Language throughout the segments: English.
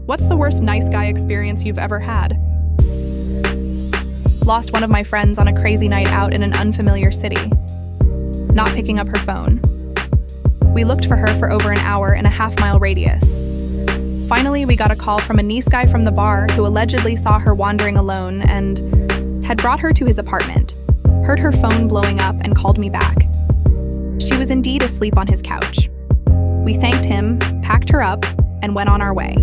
What's the worst nice guy experience you've ever had? Lost one of my friends on a crazy night out in an unfamiliar city. Not picking up her phone. We looked for her for over an hour in a half-mile radius. Finally, we got a call from a nice guy from the bar who allegedly saw her wandering alone and had brought her to his apartment, heard her phone blowing up, and called me back. She was indeed asleep on his couch. We thanked him, packed her up, and went on our way.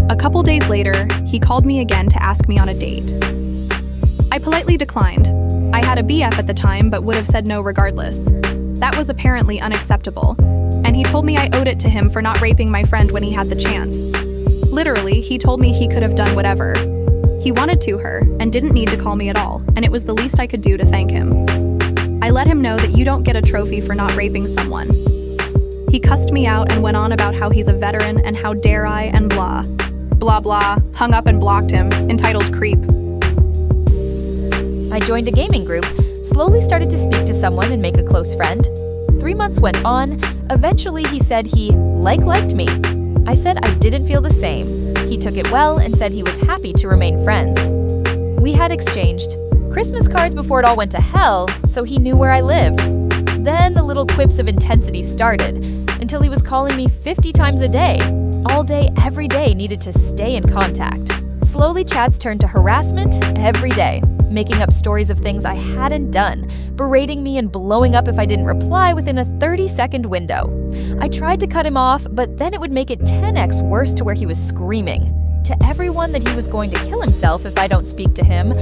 A couple days later, he called me again to ask me on a date. I politely declined. I had a BF at the time, but would have said no regardless. That was apparently unacceptable, and he told me I owed it to him for not raping my friend when he had the chance. Literally, he told me he could have done whatever. He wanted to her, and didn't need to call me at all, and it was the least I could do to thank him. I let him know that you don't get a trophy for not raping someone. He cussed me out and went on about how he's a veteran and how dare I and blah. Blah blah, hung up and blocked him, entitled creep. I joined a gaming group, slowly started to speak to someone and make a close friend. 3 months went on. Eventually he said he liked me. I said I didn't feel the same. He took it well and said he was happy to remain friends. We had exchanged Christmas cards before it all went to hell, so he knew where I lived. Then the little quips of intensity started, until he was calling me 50 times a day. All day, every day needed to stay in contact. Slowly chats turned to harassment every day, making up stories of things I hadn't done, berating me and blowing up if I didn't reply within a 30-second window. I tried to cut him off, but then it would make it 10x worse to where he was screaming to everyone that he was going to kill himself if I don't speak to him.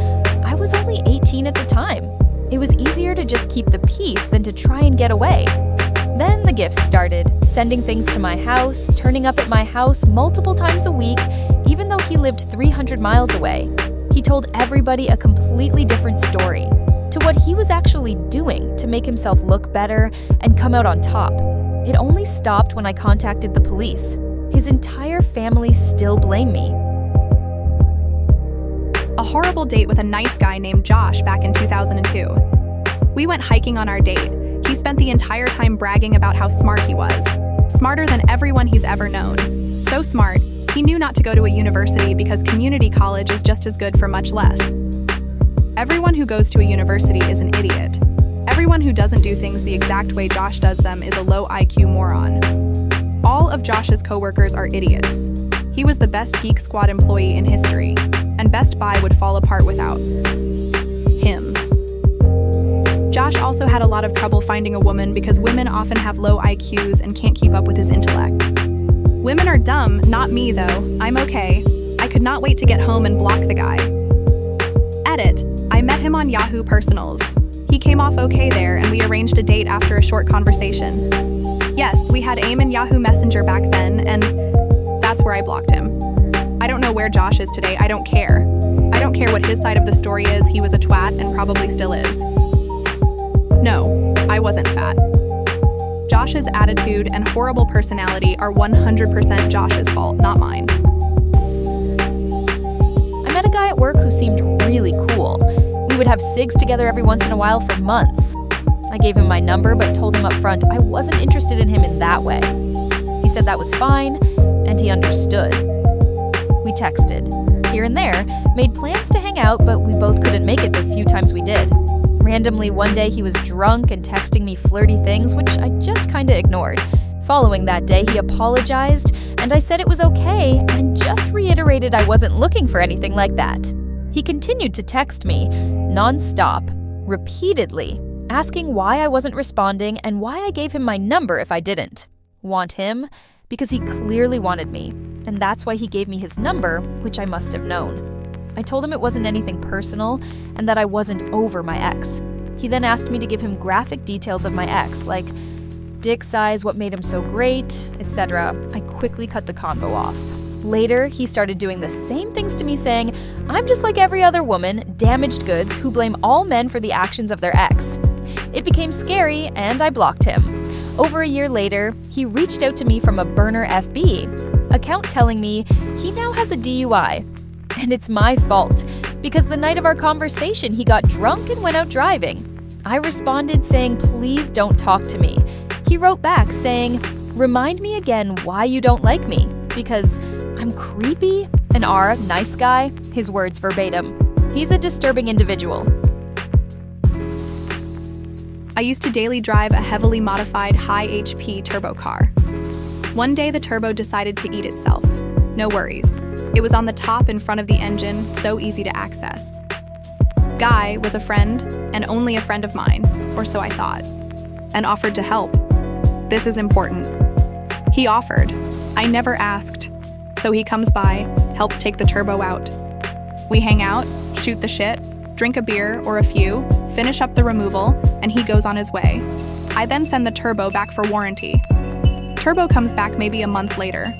I was only 18 at the time. It was easier to just keep the peace than to try and get away. Then the gifts started, sending things to my house, turning up at my house multiple times a week, even though he lived 300 miles away. He told everybody a completely different story, to what he was actually doing to make himself look better and come out on top. It only stopped when I contacted the police. His entire family still blame me. A horrible date with a nice guy named Josh back in 2002. We went hiking on our date. He spent the entire time bragging about how smart he was. Smarter than everyone he's ever known. So smart, he knew not to go to a university because community college is just as good for much less. Everyone who goes to a university is an idiot. Everyone who doesn't do things the exact way Josh does them is a low IQ moron. All of Josh's coworkers are idiots. He was the best Geek Squad employee in history, and Best Buy would fall apart without him. Josh also had a lot of trouble finding a woman because women often have low IQs and can't keep up with his intellect. Women are dumb, not me though. I'm okay. I could not wait to get home and block the guy. Edit. I met him on Yahoo Personals. He came off okay there, and we arranged a date after a short conversation. Yes, we had AIM and Yahoo Messenger back then, and that's where I blocked him. I don't know where Josh is today. I don't care. I don't care what his side of the story is. He was a twat and probably still is. No, I wasn't fat. Josh's attitude and horrible personality are 100% Josh's fault, not mine. I met a guy at work who seemed really cool. We would have cigs together every once in a while for months. I gave him my number, but told him up front I wasn't interested in him in that way. He said that was fine, and he understood. We texted, here and there, made plans to hang out, but we both couldn't make it the few times we did. Randomly, one day he was drunk and texting me flirty things, which I just kinda ignored. Following that day, he apologized, and I said it was okay, and just reiterated I wasn't looking for anything like that. He continued to text me, non-stop, repeatedly, asking why I wasn't responding and why I gave him my number if I didn't. Want him? Because he clearly wanted me, and that's why he gave me his number, which I must have known. I told him it wasn't anything personal and that I wasn't over my ex. He then asked me to give him graphic details of my ex, like dick size, what made him so great, etc. I quickly cut the convo off. Later, he started doing the same things to me, saying, I'm just like every other woman, damaged goods, who blame all men for the actions of their ex. It became scary, and I blocked him. Over a year later, he reached out to me from a burner FB account telling me he now has a DUI. And it's my fault, because the night of our conversation, he got drunk and went out driving. I responded saying, please don't talk to me. He wrote back saying, remind me again why you don't like me. because I'm creepy? And R, nice guy, his words verbatim. He's a disturbing individual. I used to daily drive a heavily modified high HP turbo car. One day the turbo decided to eat itself. No worries. It was on the top in front of the engine, so easy to access. Guy was a friend, and only a friend of mine, or so I thought, and offered to help. This is important. He offered. I never asked. So he comes by, helps take the turbo out. We hang out, shoot the shit, drink a beer or a few, finish up the removal, and he goes on his way. I then send the turbo back for warranty. Turbo comes back maybe a month later.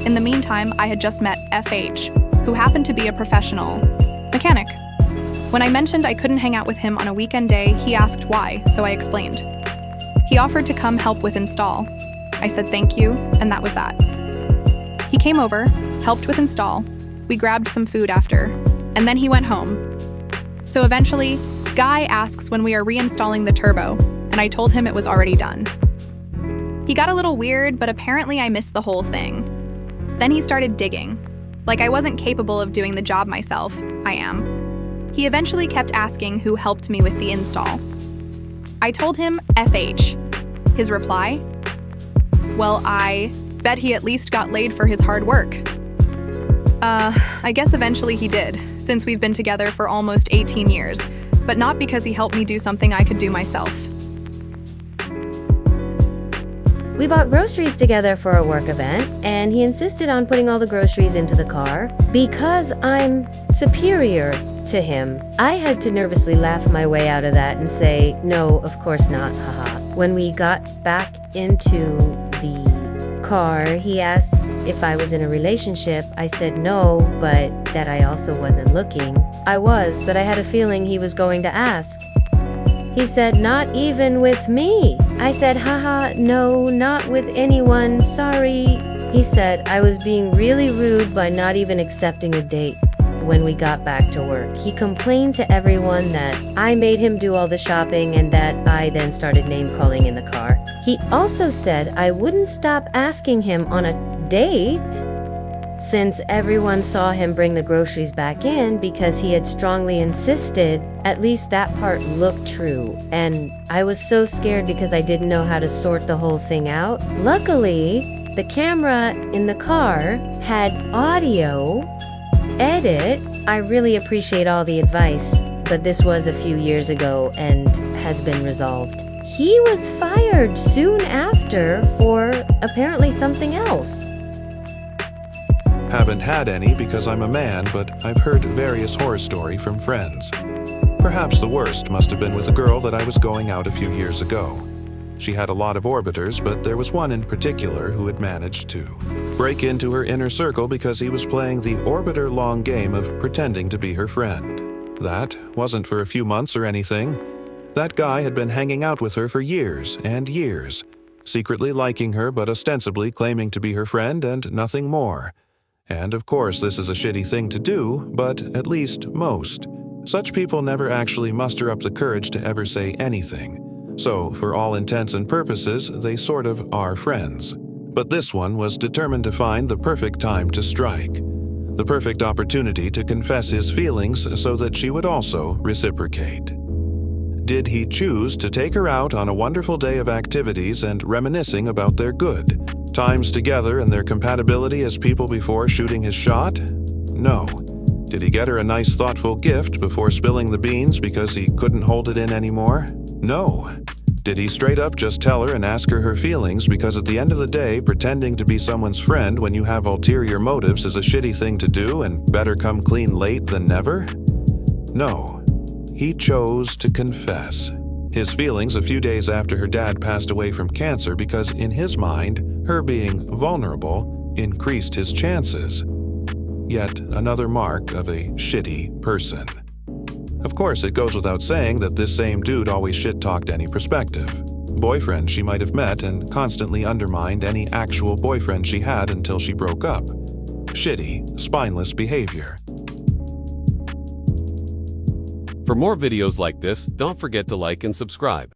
In the meantime, I had just met FH, who happened to be a professional mechanic. When I mentioned I couldn't hang out with him on a weekend day, he asked why, so I explained. He offered to come help with install. I said thank you, and that was that. He came over, helped with install. We grabbed some food after, and then he went home. So eventually, Guy asks when we are reinstalling the turbo, and I told him it was already done. He got a little weird, but apparently I missed the whole thing. Then he started digging. Like I wasn't capable of doing the job myself. I am. He eventually kept asking who helped me with the install. I told him FH. His reply? Well, I bet he at least got laid for his hard work. I guess eventually he did, since we've been together for almost 18 years, but not because he helped me do something I could do myself. We bought groceries together for a work event, and he insisted on putting all the groceries into the car. Because I'm superior to him, I had to nervously laugh my way out of that and say, no, of course not, haha. When we got back into the car, he asked if I was in a relationship. I said no, but that I also wasn't looking. I was, but I had a feeling he was going to ask. He said, not even with me. I said, haha, no, not with anyone, sorry. He said I was being really rude by not even accepting a date. When we got back to work, he complained to everyone that I made him do all the shopping and that I then started name-calling in the car. He also said I wouldn't stop asking him on a date since everyone saw him bring the groceries back in because he had strongly insisted. At least that part looked true, and I was so scared because I didn't know how to sort the whole thing out. Luckily, the camera in the car had audio edit. I really appreciate all the advice, but this was a few years ago and has been resolved. He was fired soon after for apparently something else. Haven't had any because I'm a man, but I've heard various horror stories from friends. Perhaps the worst must have been with a girl that I was going out a few years ago. She had a lot of orbiters, but there was one in particular who had managed to break into her inner circle because he was playing the orbiter-long game of pretending to be her friend. That wasn't for a few months or anything. That guy had been hanging out with her for years and years, secretly liking her but ostensibly claiming to be her friend and nothing more. And of course this is a shitty thing to do, but at least most. Such people never actually muster up the courage to ever say anything. So, for all intents and purposes, they sort of are friends. But this one was determined to find the perfect time to strike. The perfect opportunity to confess his feelings so that she would also reciprocate. Did he choose to take her out on a wonderful day of activities and reminiscing about their good times together and their compatibility as people before shooting his shot? No. Did he get her a nice thoughtful gift before spilling the beans because he couldn't hold it in anymore? No. Did he straight up just tell her and ask her feelings because at the end of the day, pretending to be someone's friend when you have ulterior motives is a shitty thing to do and better come clean late than never? No. He chose to confess his feelings a few days after her dad passed away from cancer because in his mind, her being vulnerable increased his chances. Yet another mark of a shitty person. Of course, it goes without saying that this same dude always shit-talked any prospective boyfriend she might have met and constantly undermined any actual boyfriend she had until she broke up. Shitty, spineless behavior. For more videos like this, don't forget to like and subscribe.